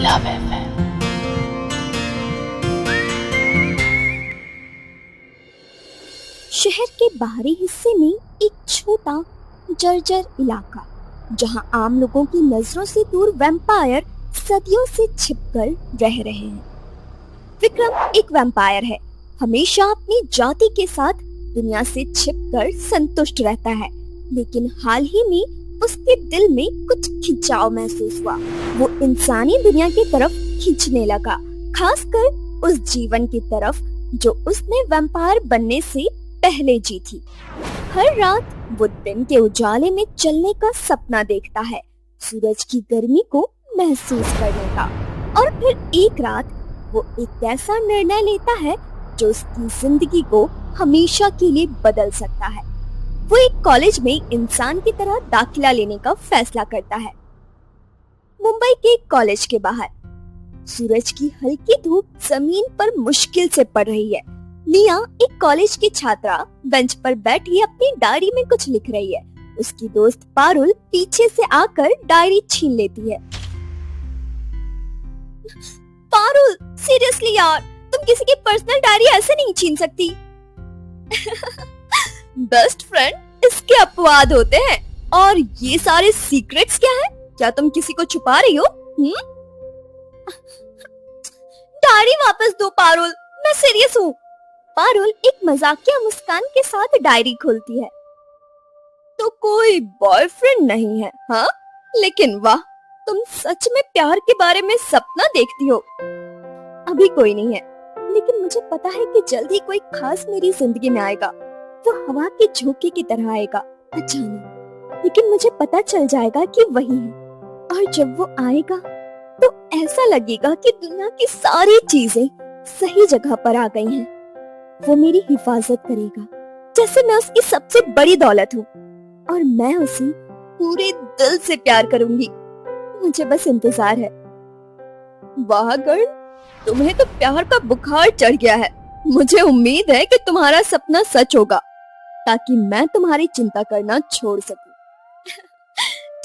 Love FM. शहर के बाहरी हिस्से में एक छोटा जर्जर इलाका, जहां आम लोगों की नजरों से दूर वैम्पायर सदियों से छिपकर रह रहे हैं। विक्रम एक वैम्पायर है, हमेशा अपनी जाति के साथ दुनिया से छिपकर संतुष्ट रहता है। लेकिन हाल ही में उसके दिल में कुछ खिंचाव महसूस हुआ। वो इंसानी दुनिया की तरफ खींचने लगा, खासकर उस जीवन की तरफ जो उसने वैम्पायर बनने से पहले जी थी। हर रात वो दिन के उजाले में चलने का सपना देखता है, सूरज की गर्मी को महसूस करने का। और फिर एक रात वो एक ऐसा निर्णय लेता है जो उसकी जिंदगी को हमेशा के लिए बदल सकता है। वो एक कॉलेज में इंसान की तरह दाखिला लेने का फैसला करता है। मुंबई के एक कॉलेज के बाहर सूरज की हल्की धूप जमीन पर मुश्किल से पड़ रही है। निया, एक कॉलेज की छात्रा, बेंच पर बैठी अपनी डायरी में कुछ लिख रही है। उसकी दोस्त पारुल पीछे से आकर डायरी छीन लेती है। पारुल, सीरियसली यार, तुम किसी की पर्सनल डायरी ऐसे नहीं छीन सकती। बेस्ट फ्रेंड, इसके अपवाद होते हैं। और ये सारे सीक्रेट्स क्या है? क्या तुम किसी को छुपा रही हो? डायरी वापस दो पारुल, मैं सीरियस हूँ। पारुल एक मजाकिया मुस्कान के साथ डायरी खोलती है। तो कोई बॉयफ्रेंड नहीं है, हाँ? लेकिन वाह, तुम सच में प्यार के बारे में सपना देखती हो। अभी कोई नहीं है, लेकिन मुझे पता है कि जल्द ही कोई खास मेरी जिंदगी में आएगा। वो हवा के झोंके की तरह आएगा, अचानक, लेकिन मुझे पता चल जाएगा कि वही है। और जब वो आएगा तो ऐसा लगेगा कि दुनिया की सारी चीजें सही जगह पर आ गई हैं। वो मेरी हिफाजत करेगा, जैसे मैं उसकी सबसे बड़ी दौलत हूँ, और मैं उसे पूरे दिल से प्यार करूंगी। मुझे बस इंतजार है। वाह गर्ल, तुम्हें तो प्यार का बुखार चढ़ गया है। मुझे उम्मीद है कि तुम्हारा सपना सच होगा, ताकि मैं तुम्हारी चिंता करना छोड़ सकूं।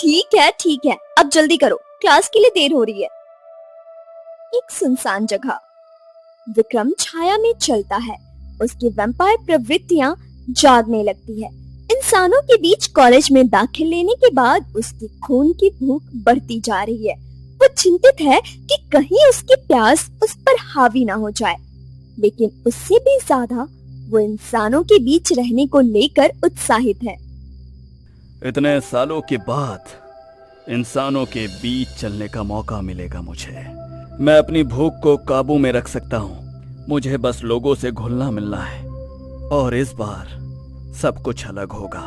ठीक है, अब जल्दी करो, क्लास के लिए देर हो रही है। एक सुनसान जगह। विक्रम छाया में चलता है। उसकी वैम्पायर प्रवृत्तियां जागने लगती है। इंसानों के बीच कॉलेज में दाखिल लेने के बाद उसकी खून की भूख बढ़ती जा रही है। वो चिंतित है कि कहीं उसकी प्यास उस पर हावी ना हो जाए, लेकिन उससे भी ज्यादा वो इंसानों के बीच रहने को लेकर उत्साहित है। इतने सालों के बाद इंसानों के बीच चलने का मौका मिलेगा मुझे। मैं अपनी भूख को काबू में रख सकता हूँ। मुझे बस लोगों से घुलना मिलना है, और इस बार सब कुछ अलग होगा।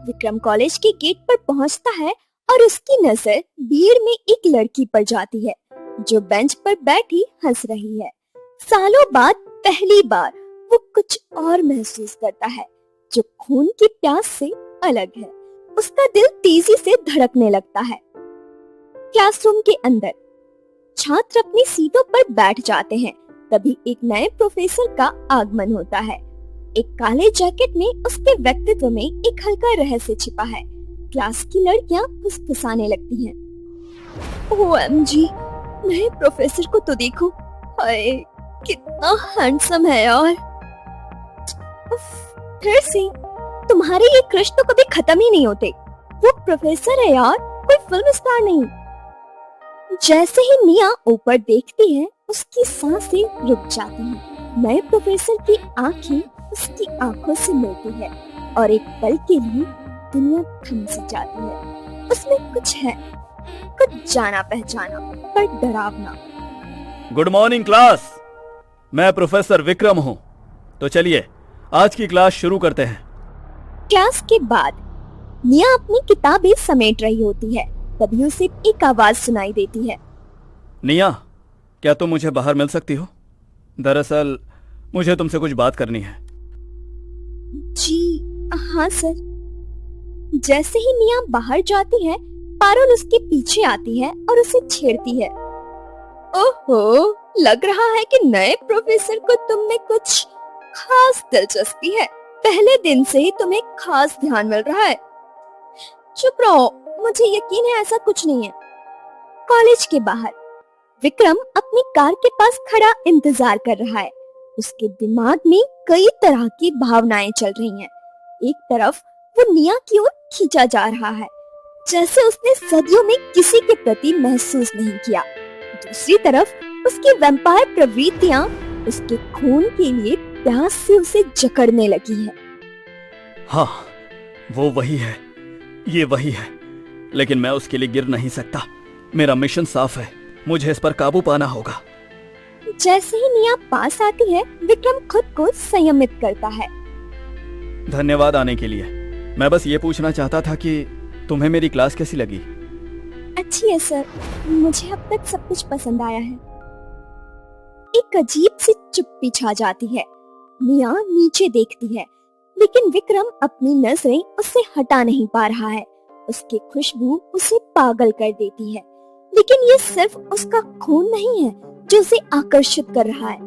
विक्रम कॉलेज के गेट पर पहुँचता है और उसकी नजर भीड़ में एक लड़की पर जाती है, जो बेंच पर बैठी हंस रही है। सालों बाद पहली बार वो कुछ और महसूस करता है, जो खून की प्यास से अलग है। उसका दिल तेजी से धड़कने लगता है। क्लासरूम के अंदर छात्र अपनी सीटों पर बैठ जाते हैं। तभी एक नए प्रोफेसर का आगमन होता है। एक काले जैकेट में उसके व्यक्तित्व में एक हल्का रहस्य छिपा है। क्लास की लड़कियां फुसफुसाने लगती हैं। OMG, नए प्रोफेसर को तो देखो, हाय कितना हैंडसम है यार। फिर से तुम्हारे ये क्रश तो कभी खत्म ही नहीं होते। वो प्रोफेसर है यार, कोई फिल्म स्टार नहीं। जैसे ही निया ऊपर देखती है, उसकी सांसें रुक जाती हैं। नए प्रोफेसर की आंखें उसकी आंखों से मिलती है, और एक पल के लिए दुनिया थम सी जाती है। उसमें कुछ है, कुछ जाना पहचाना पर डरावना। गुड मॉर्निंग क्लास, मैं प्रोफेसर विक्रम हूँ। तो चलिए आज की क्लास शुरू करते हैं। क्लास के बाद निया अपनी किताबें समेट रही होती है। तभी उसे एक आवाज सुनाई देती है। निया, क्या तुम मुझे बाहर मिल सकती हो? दरअसल मुझे तुमसे कुछ बात करनी है। जी हाँ सर। जैसे ही निया बाहर जाती है, पारुल उसके पीछे आती है और उसे छेड़ती है। ओहो, लग रहा है कि नए प्रोफेसर को तुम में कुछ खास दिलचस्पी है। पहले दिन से ही तुम्हें खास ध्यान मिल रहा है। चुप रहो, मुझे यकीन है ऐसा कुछ नहीं है। कॉलेज के बाहर विक्रम अपनी कार के पास खड़ा इंतजार कर रहा है। उसके दिमाग में कई तरह की भावनाएं चल रही हैं। एक तरफ वो निया की ओर खींचा जा रहा है, जैसे उसने सदियों में किसी के प्रति महसूस नहीं किया। दूसरी तरफ उसकी वैम्पायर प्रवृत्तियां उसके खून के लिए प्यास से उसे जकड़ने लगी है। हाँ, वो वही है, ये वही है, लेकिन मैं उसके लिए गिर नहीं सकता। मेरा मिशन साफ है, मुझे इस पर काबू पाना होगा। जैसे ही निया पास आती है, विक्रम खुद को संयमित करता है। धन्यवाद आने के लिए। मैं बस ये पूछना चाहता था कि तुम्हें मेरी क्लास कैसी लगी? अच्छी है सर, मुझे अब तक सब कुछ पसंद आया है। एक अजीब सी चुप्पी छा जाती है। निया नीचे देखती है, लेकिन विक्रम अपनी नजरें उससे हटा नहीं पा रहा है। उसकी खुशबू उसे पागल कर देती है, लेकिन ये सिर्फ उसका खून नहीं है जो उसे आकर्षित कर रहा है।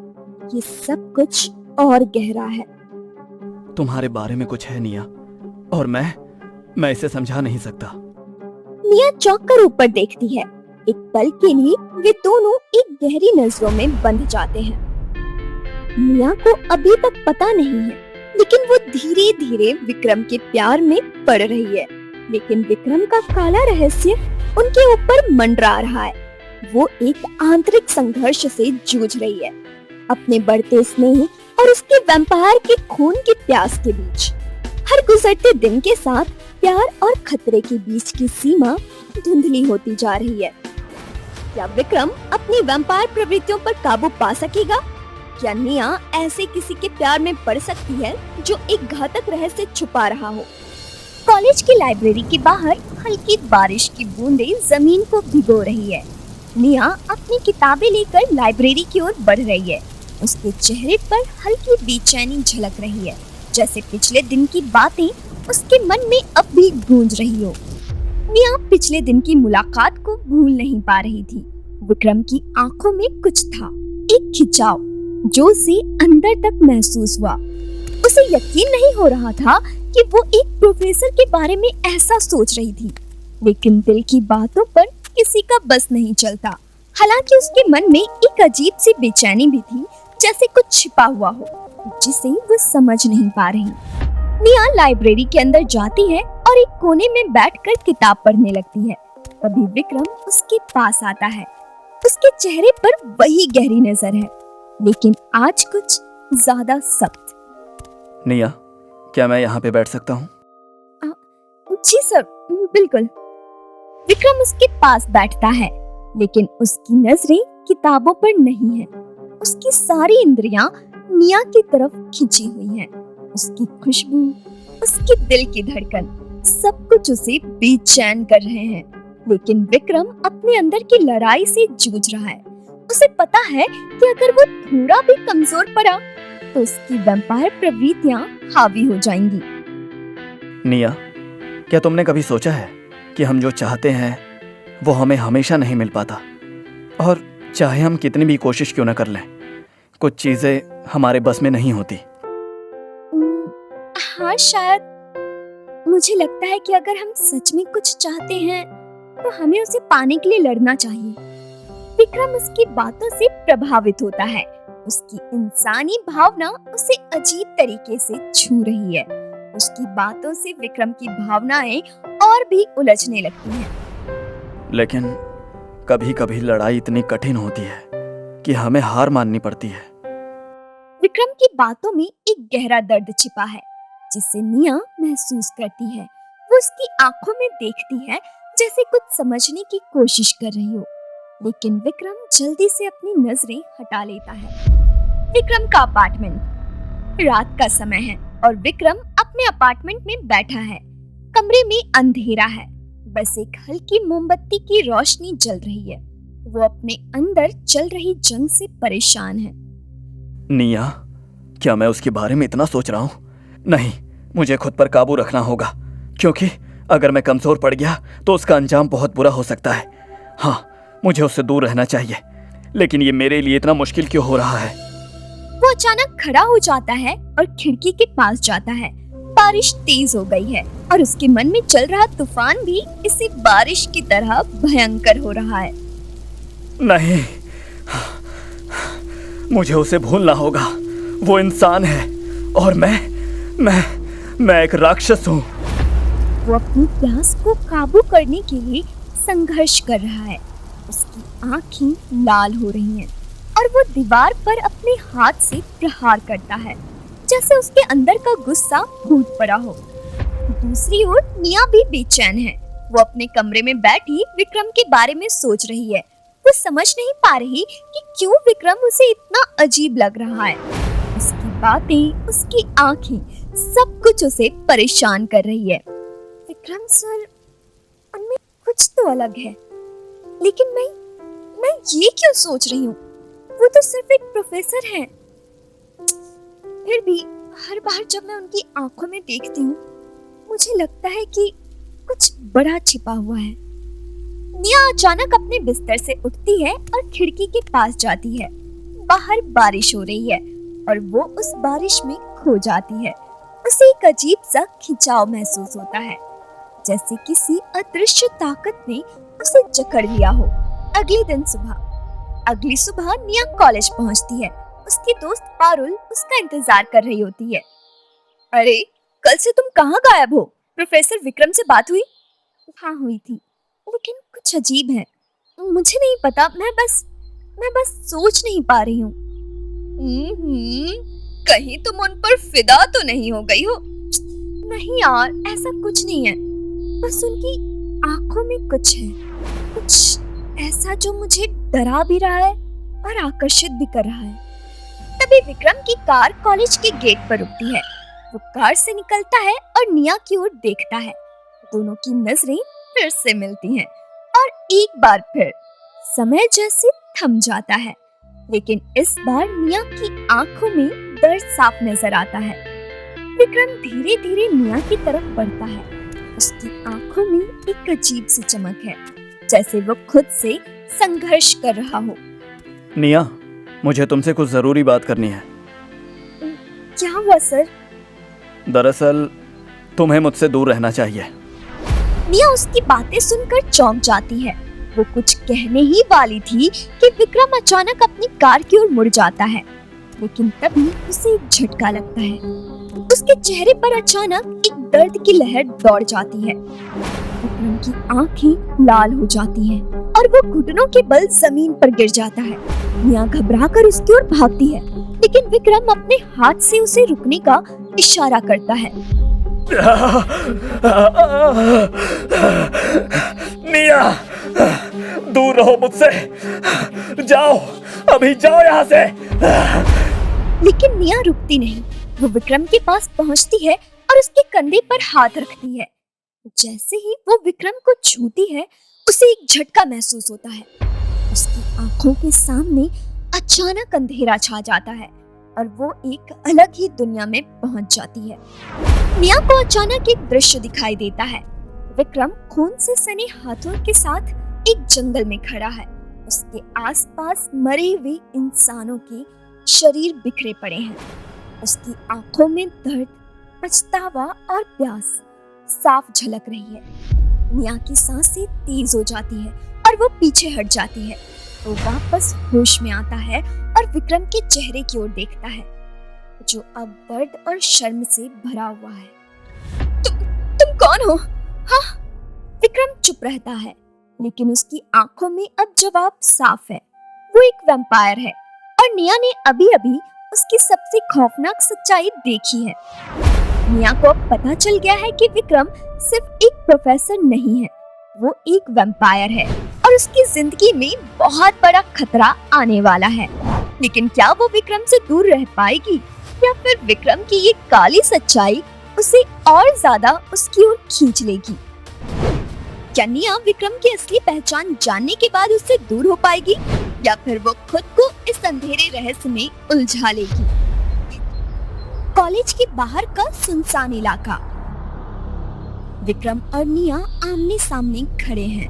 ये सब कुछ और गहरा है। तुम्हारे बारे में कुछ है निया, और मैं इसे समझा नहीं सकता। निया चौंक कर ऊपर देखती है। एक पल के लिए वे दोनों एक गहरी नजरों में बंध जाते हैं। निया को अभी तक पता नहीं है, लेकिन वो धीरे धीरे विक्रम के प्यार में पड़ रही है। लेकिन विक्रम का काला रहस्य उनके ऊपर मंडरा रहा है। वो एक आंतरिक संघर्ष से जूझ रही है, अपने बढ़ते स्नेह और उसके वैम्पायर के खून की प्यास के बीच। हर गुजरते दिन के साथ प्यार और खतरे के बीच की सीमा धुंधली होती जा रही है। क्या विक्रम अपनी वैम्पायर प्रवृत्तियों पर काबू पा सकेगा? क्या निया ऐसे किसी के प्यार में पड़ सकती है जो एक घातक रहस्य छुपा रहा हो? कॉलेज की लाइब्रेरी के बाहर हल्की बारिश की बूंदें जमीन को भिगो रही है। निया अपनी किताबें लेकर लाइब्रेरी की ओर बढ़ रही है। उसके चेहरे पर हल्की बेचैनी झलक रही है, जैसे पिछले दिन की बातें उसके मन में अब भी गूंज रही हो। निया पिछले दिन की मुलाकात को भूल नहीं पा रही थी। विक्रम की आंखों में कुछ था, एक खिंचाव जो उसे अंदर तक महसूस हुआ। उसे यकीन नहीं हो रहा था कि वो एक प्रोफेसर के बारे में ऐसा सोच रही थी, लेकिन दिल की बातों पर किसी का बस नहीं चलता। हालांकि उसके मन में एक अजीब सी बेचैनी भी थी, जैसे कुछ छिपा हुआ हो जिसे वो समझ नहीं पा रही। निया लाइब्रेरी के अंदर जाती है और एक कोने में बैठकर किताब पढ़ने लगती है। तभी विक्रम उसके पास आता है। उसके चेहरे पर वही गहरी नजर है, लेकिन आज कुछ ज्यादा सख्त। निया, क्या मैं यहाँ पे बैठ सकता हूँ? जी सर, बिल्कुल। विक्रम उसके पास बैठता है, लेकिन उसकी नजरें किताबों पर नहीं है। उसकी सारी इंद्रियां निया की तरफ खिंची हुई हैं। उसकी खुशबू, उसके दिल की धड़कन, सब कुछ उसे बेचैन कर रहे हैं। लेकिन विक्रम अपने अंदर की लड़ाई से जूझ रहा है। उसे पता है कि अगर वो थोड़ा भी कमजोर पड़ा तो उसकी वैम्पायर प्रवृत्तियां हावी हो जाएंगी। निया, क्या तुमने कभी सोचा है कि हम जो चाहते हैं वो हमें हमेशा नहीं मिल पाता, और चाहे हम कितनी भी कोशिश क्यों न कर लें, कुछ चीजें हमारे बस में नहीं होती। हाँ, शायद। मुझे लगता है कि अगर हम सच में कुछ चाहते हैं तो हमें उसे पाने के लिए लड़ना चाहिए। विक्रम उसकी बातों से प्रभावित होता है। उसकी इंसानी भावना उसे अजीब तरीके से छू रही है। उसकी बातों से विक्रम की भावनाएं और भी उलझने लगती हैं। लेकिन कभी कभी लड़ाई इतनी कठिन होती है कि हमें हार माननी पड़ती है। विक्रम की बातों में एक गहरा दर्द छिपा है, जिसे निया महसूस करती है। वो उसकी आंखों में देखती है, जैसे कुछ समझने की कोशिश कर रही हो, लेकिन विक्रम जल्दी से अपनी नजरें हटा लेता है। विक्रम का अपार्टमेंट। रात का समय है और विक्रम अपने अपार्टमेंट में बैठा है। कमरे में अंधेरा है, बस एक हल्की मोमबत्ती की रोशनी जल रही है। वो अपने अंदर चल रही जंग से परेशान है। निया, क्या मैं उसके बारे में इतना सोच रहा हूँ? नहीं, मुझे खुद पर काबू रखना होगा, क्योंकि अगर मैं कमजोर पड़ गया तो उसका अंजाम बहुत बुरा हो सकता है। हाँ, मुझे उससे दूर रहना चाहिए, लेकिन ये मेरे लिए इतना मुश्किल क्यों हो रहा है? वो अचानक खड़ा हो जाता है और खिड़की के पास जाता है। बारिश तेज हो गई है और उसके मन में चल रहा तूफान भी इसी बारिश की तरह भयंकर हो रहा है। नहीं, मुझे उसे भूलना होगा। वो इंसान है और मैं एक राक्षस हूँ। वो अपनी प्यास को काबू करने के लिए संघर्ष कर रहा है। उसकी आंखें लाल हो रही हैं और वो दीवार पर अपने हाथ से प्रहार करता है, जैसे उसके अंदर का गुस्सा फूट पड़ा हो। दूसरी ओर निया भी बेचैन है। वो अपने कमरे में बैठी विक्रम के बारे में सोच रही है। वो समझ नहीं पा रही कि क्यों विक्रम उसे इतना अजीब लग रहा है। उसकी बातें, उसकी आंखें, सब कुछ उसे परेशान कर रही है। विक्रम सर, उनमें कुछ तो अलग है, लेकिन मैं ये क्यों सोच रही हूँ? वो तो सिर्फ एक प्रोफेसर हैं। फिर भी हर बार जब मैं उनकी आंखों में देखती हूँ, मुझे लगता है कि कुछ बड़ा छिपा हुआ है। निया अचानक अपने बिस्तर से उठती है और खिड़की के पास जाती है। बाहर बारिश हो रही है और वो उस बारिश में खो जाती है। उसे एक अजीब सा खिंचाव महसूस होता है, जैसे किसी अदृश्य ताकत ने उसे जकड़ लिया हो। अगली सुबह निया कॉलेज पहुंचती है। उसकी दोस्त पारुल उसका इंतजार कर रही होती है। अरे, कल से तुम कहाँ गायब हो? प्रोफेसर विक्रम से बात हुई? हाँ, हुई थी, लेकिन कुछ अजीब है। मुझे नहीं पता, मैं बस सोच नहीं पा रही हूँ। कहीं तुम उन पर फिदा तो नहीं हो गई हो? नहीं यार, ऐसा कुछ नहीं है। बस उनकी आंखों में कुछ है, कुछ ऐसा जो मुझे डरा भी रहा है और आकर्षित भी कर रहा है। तभी विक्रम की कार कॉलेज के गेट पर रुकती है। वो कार से निकलता है और निया की ओर देखता है। दोनों की नजरें फिर से मिलती हैं और एक बार फिर समय जैसे थम जाता है। लेकिन इस बार निया की आंखों में दर्द साफ नजर आता है। विक्रम धीरे धीरे निया की तरफ बढ़ता है। उसकी आंखों में एक अजीब सी चमक है, जैसे वो खुद से संघर्ष कर रहा हो। निया, मुझे तुमसे कुछ जरूरी बात करनी है। क्या हुआ सर? दरअसल तुम्हें मुझसे दूर रहना चाहिए। निया उसकी बातें सुनकर चौंक जाती है। वो कुछ कहने ही वाली थी कि विक्रम अचानक अपनी कार की ओर मुड़ जाता है, लेकिन तभी उसे एक झटका लगता है। उसके चेहरे पर अचानक एक दर्द की लहर दौड़ जाती है। विक्रम की आंखें लाल हो जाती हैं और वो घुटनों के बल जमीन पर गिर जाता है। निया घबराकर उसकी ओर भागती है, लेकिन विक्रम अपने हाथ से उसे रुकने का इशारा करता है। निया, दूर रहो मुझसे। जाओ, अभी जाओ यहाँ से। लेकिन निया रुकती नहीं। वो विक्रम के पास पहुंचती है और उसके कंधे पर हाथ रखती है। जैसे ही वो विक्रम को छूती है, उसे एक झटका महसूस होता है। उसकी आंखों के सामने अचानक अंधेरा छा जाता है और वो एक अलग ही दुनिया में पहुंच जाती है। निया को अचानक एक दृश्य दिखाई देता है। विक्रम खून से सने हाथों के साथ एक जंगल में खड़ा है। उसके आसपास मरे हुए इंसानों के शरीर बिखरे पड़े हैं। उसकी आंखों में दर्द, पछतावा और प्यास साफ झलक रही है। निया की सांसें तेज हो जाती है और वो पीछे हट जाती है। वो वापस होश में आता है और विक्रम के चेहरे की ओर देखता है, जो अब दर्द और शर्म से भरा हुआ है। तुम कौन हो? हाँ? विक्रम चुप रहता है, लेकिन उसकी आंखों में अब जवाब साफ है। वो एक वैम्पायर है और निया ने अभी-अभी उसकी सबसे खौफनाक सच्चाई देखी है। निया को अब पता चल गया है कि विक्रम सिर्फ एक प्रोफेसर नहीं है, वो एक वैम्पायर है और उसकी जिंदगी में बहुत बड़ा खतरा आने वाला है। लेकिन क्या वो विक्रम से दूर रह पाएगी या फिर विक्रम की ये काली सच्चाई उसे और ज्यादा उसकी ओर खींच लेगी? क्या निया विक्रम की असली पहचान जानने के बाद उससे दूर हो पाएगी या फिर वो खुद को इस अंधेरे रहस्य में उलझा लेगी? कॉलेज के बाहर का सुनसान इलाका। विक्रम और निया आमने सामने खड़े हैं।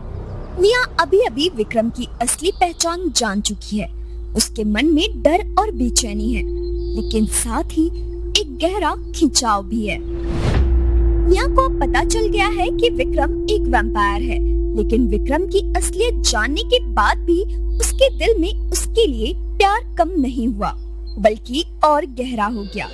निया अभी-अभी विक्रम की असली पहचान जान चुकी है। उसके मन में डर और बेचैनी है, लेकिन साथ ही एक गहरा खिंचाव भी है। निया को अब पता चल गया है कि विक्रम एक वैम्पायर है, लेकिन विक्रम की असलियत जानने के बाद भी उसके दिल में उसके लिए प्यार कम नहीं हुआ, बल्कि और गहरा हो गया।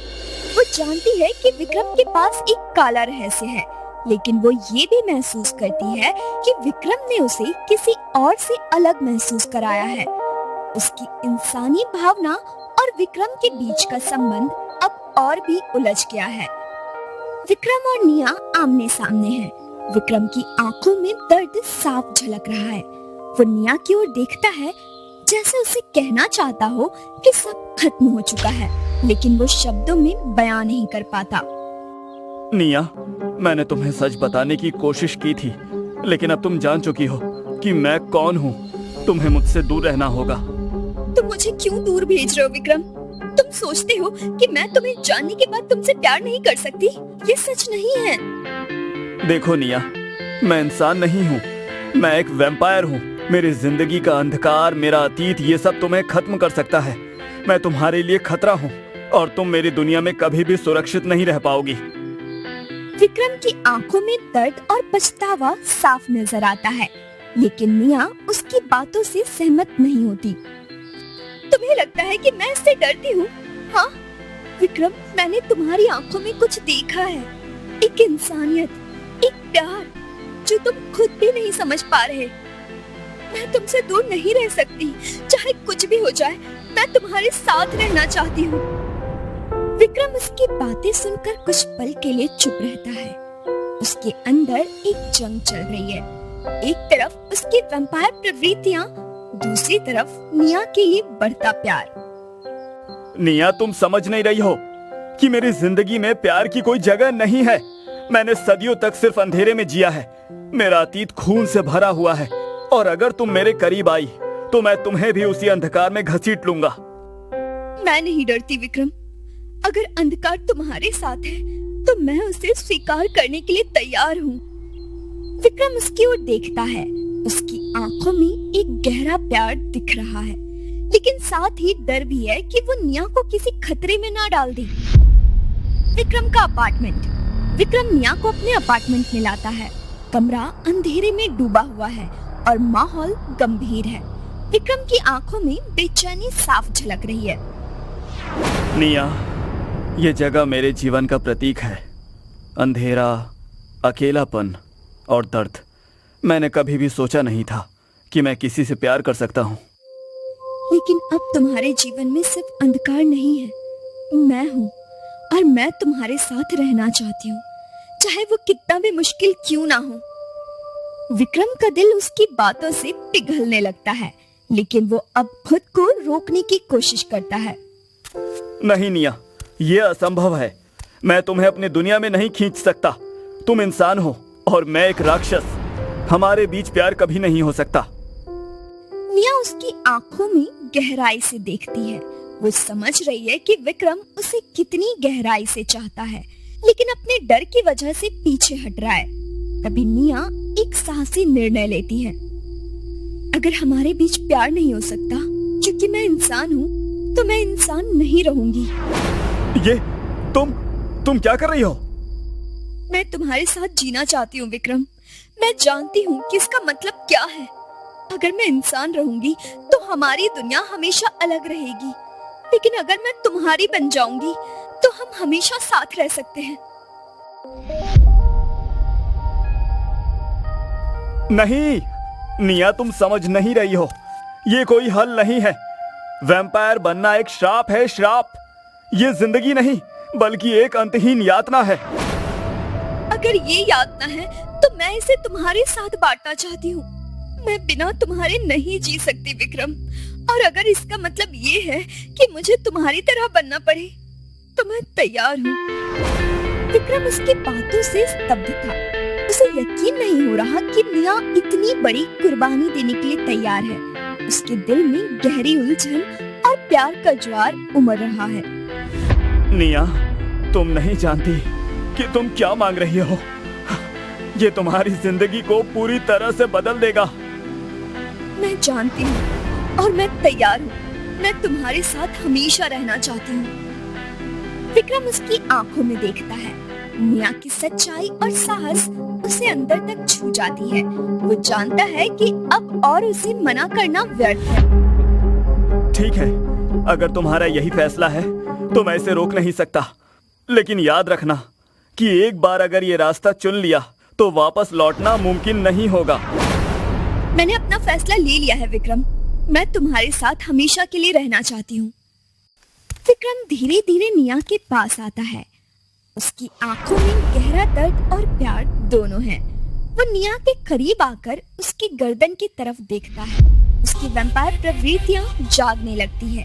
वो जानती है कि विक्रम के पास एक काला रहस्य है, लेकिन वो ये भी महसूस करती है कि विक्रम ने उसे किसी और से अलग महसूस कराया है। उसकी इंसानी भावना और विक्रम के बीच का संबंध अब और भी उलझ गया है। विक्रम और निया आमने सामने हैं। विक्रम की आंखों में दर्द साफ झलक रहा है। वो निया की ओर देखता है, जैसे उसे कहना चाहता हो कि सब खत्म हो चुका है, लेकिन वो शब्दों में बयां नहीं कर पाता। निया, मैंने तुम्हें सच बताने की कोशिश की थी, लेकिन अब तुम जान चुकी हो कि मैं कौन हूँ। तुम्हें मुझसे दूर रहना होगा। तुम मुझे क्यों दूर भेज रहे हो विक्रम? तुम सोचते हो कि मैं तुम्हें जानने के बाद तुमसे प्यार नहीं कर सकती? ये सच नहीं है। देखो निया, मैं इंसान नहीं हूँ, मैं एक वैम्पायर हूँ। मेरी जिंदगी का अंधकार, मेरा अतीत, ये सब तुम्हें खत्म कर सकता है। मैं तुम्हारे लिए खतरा हूँ और तुम मेरी दुनिया में कभी भी सुरक्षित नहीं रह पाओगी। विक्रम की आंखों में दर्द और पछतावा साफ नजर आता है, लेकिन निया उसकी बातों से सहमत नहीं होती। तुम्हें लगता है कि मैं इससे डरती हूँ? हाँ विक्रम, मैंने तुम्हारी आंखों में कुछ देखा है, एक इंसानियत, एक प्यार जो तुम खुद भी नहीं समझ पा रहे। मैं तुमसे दूर नहीं रह सकती, चाहे कुछ भी हो जाए। मैं तुम्हारे साथ रहना चाहती हूँ। विक्रम उसकी बातें सुनकर कुछ पल के लिए चुप रहता है। उसके अंदर एक जंग चल रही है। एक तरफ उसकी वैम्पायर प्रवृत्तियां, दूसरी तरफ निया के लिए बढ़ता प्यार। निया, तुम समझ नहीं रही हो कि मेरी जिंदगी में प्यार की कोई जगह नहीं है। मैंने सदियों तक सिर्फ अंधेरे में जिया है। मेरा अतीत खून से भरा हुआ है, और अगर तुम मेरे करीब आई तो मैं तुम्हें भी उसी अंधकार में घसीट लूंगा। मैं नहीं डरती विक्रम। अगर अंधकार तुम्हारे साथ है तो मैं उसे स्वीकार करने के लिए तैयार हूँ। विक्रम उसकी ओर देखता है। उसकी आंखों में एक गहरा प्यार दिख रहा है, लेकिन साथ ही डर भी है कि वो निया को किसी खतरे में ना डाल दे। विक्रम का अपार्टमेंट। विक्रम निया को अपने अपार्टमेंट में लाता है। कमरा अंधेरे में डूबा हुआ है और माहौल गंभीर है। विक्रम की आंखों में बेचैनी साफ झलक रही है। निया, ये जगह मेरे जीवन का प्रतीक है। अंधेरा, अकेलापन और दर्द। मैंने कभी भी सोचा नहीं था कि मैं किसी से प्यार कर सकता हूँ। लेकिन अब तुम्हारे जीवन में सिर्फ अंधकार नहीं है, मैं हूँ, और मैं तुम्हारे साथ रहना चाहती हूँ, चाहे वो कितना भी मुश्किल क्यों ना हो। विक्रम का दिल उसकी बातों से पिघलने लगता है, लेकिन वो अब खुद को रोकने की कोशिश करता है। नहीं निया, ये असंभव है। मैं तुम्हें अपनी दुनिया में नहीं खींच सकता। तुम इंसान हो और मैं एक राक्षस। हमारे बीच प्यार कभी नहीं हो सकता। निया उसकी आंखों में गहराई से देखती है। वो समझ रही है कि विक्रम उसे कितनी गहराई से चाहता है, लेकिन अपने डर की वजह से पीछे हट रहा है। तभी निया एक साहसी निर्णय लेती है। अगर हमारे बीच प्यार नहीं हो सकता क्योंकि मैं इंसान हूँ, तो मैं इंसान नहीं रहूंगी। ये तुम क्या कर रही हो? मैं तुम्हारे साथ जीना चाहती हूँ विक्रम। मैं जानती हूँ कि इसका मतलब क्या है। अगर मैं इंसान रहूंगी तो हमारी दुनिया हमेशा अलग रहेगी, लेकिन अगर मैं तुम्हारी बन जाऊंगी तो हम हमेशा साथ रह सकते हैं। नहीं निया, तुम समझ नहीं रही हो। ये कोई हल नहीं है। वैम्पायर बनना एक श्राप है, श्राप। ये जिंदगी नहीं, बल्कि एक अंतहीन यातना है। अगर ये यातना है तो मैं इसे तुम्हारे साथ बांटना चाहती हूँ। मैं बिना तुम्हारे नहीं जी सकती विक्रम, और अगर इसका मतलब ये है कि मुझे तुम्हारी तरह बनना पड़े तो मैं तैयार हूँ। विक्रम उसकी बातों से स्तब्ध था। उसे यकीन नहीं हो रहा कि निया इतनी बड़ी कुर्बानी देने के लिए तैयार है। उसके दिल में गहरी उलझन और प्यार का ज्वार उमड़ रहा है। निया, तुम नहीं जानती कि तुम क्या मांग रही हो। ये तुम्हारी जिंदगी को पूरी तरह से बदल देगा। मैं जानती हूँ और मैं तैयार हूँ। मैं तुम्हारे साथ हमेशा रहना चाहती हूँ। विक्रम उसकी आंखों में देखता है। निया की सच्चाई और साहस उसे अंदर तक छू जाती है। वो जानता है कि अब और उसे मना करना व्यर्थ है। ठीक है, अगर तुम्हारा यही फैसला है तो मैं इसे रोक नहीं सकता, लेकिन याद रखना कि एक बार अगर ये रास्ता चुन लिया तो वापस लौटना मुमकिन नहीं होगा। मैंने अपना फैसला ले लिया है विक्रम। मैं तुम्हारे साथ हमेशा के लिए रहना चाहती हूँ। विक्रम धीरे धीरे निया के पास आता है। उसकी आंखों में गहरा दर्द और प्यार दोनों है। वो निया के करीब आकर उसकी गर्दन की तरफ देखता है। उसकी वैम्पायर प्रवृत्तियां जागने लगती है,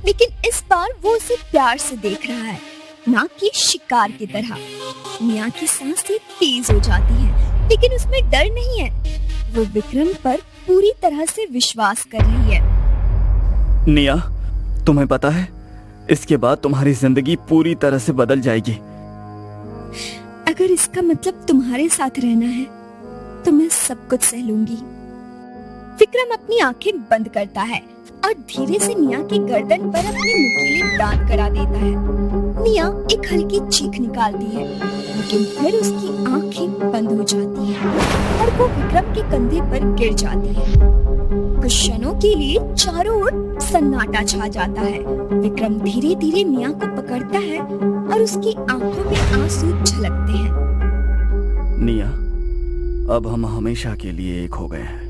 लेकिन इस बार वो उसे प्यार से देख रहा है, ना कि शिकार की तरह। निया की सांसें तेज हो जाती हैं, लेकिन उसमें डर नहीं है। वो विक्रम पर पूरी तरह से विश्वास कर रही है। निया, तुम्हें पता है, इसके बाद तुम्हारी जिंदगी पूरी तरह से बदल जाएगी। अगर इसका मतलब तुम्हारे साथ रहना है तो मैं सब कुछ सह लूंगी। विक्रम अपनी आंखें बंद करता है और धीरे से निया की गर्दन पर अपने नुकीले दांत करा देता है। निया एक हल्की चीख निकालती है, लेकिन फिर उसकी आंखें बंद हो जाती हैं और वो विक्रम के कंधे पर गिर जाती है। कुछ क्षणों के लिए चारों ओर सन्नाटा छा जाता है। विक्रम धीरे धीरे निया को पकड़ता है और उसकी आंखों में आंसू झलकते हैं। निया, अब हम हमेशा के लिए एक हो गए हैं।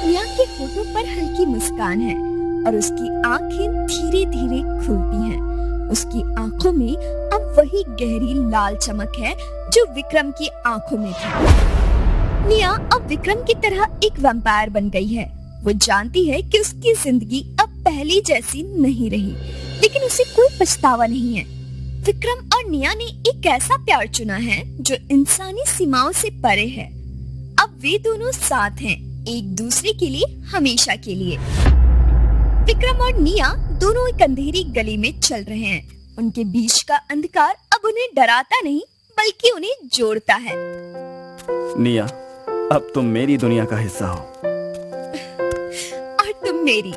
निया के होठों पर हल्की मुस्कान है और उसकी आंखें धीरे धीरे खुलती हैं। उसकी आंखों में अब वही गहरी लाल चमक है जो विक्रम की आंखों में थी। निया अब विक्रम की तरह एक वैम्पायर बन गई है। वो जानती है कि उसकी जिंदगी अब पहले जैसी नहीं रही, लेकिन उसे कोई पछतावा नहीं है। विक्रम और निया ने एक ऐसा प्यार चुना है जो इंसानी सीमाओं से परे है। अब वे दोनों साथ हैं, एक दूसरे के लिए हमेशा के लिए। विक्रम और निया दोनों एक अंधेरी गली में चल रहे हैं। उनके बीच का अंधकार अब उन्हें डराता नहीं, बल्कि उन्हें जोड़ता है। निया, अब तुम मेरी दुनिया का हिस्सा हो और तुम मेरी।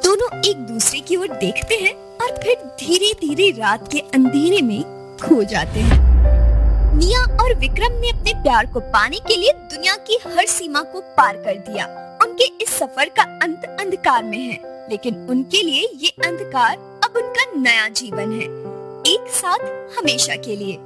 दोनों एक दूसरे की ओर देखते हैं और फिर धीरे धीरे रात के अंधेरे में खो जाते हैं। निया और विक्रम ने अपने प्यार को पाने के लिए दुनिया की हर सीमा को पार कर दिया। उनके इस सफर का अंत अंधकार में है, लेकिन उनके लिए ये अंधकार अब उनका नया जीवन है, एक साथ हमेशा के लिए।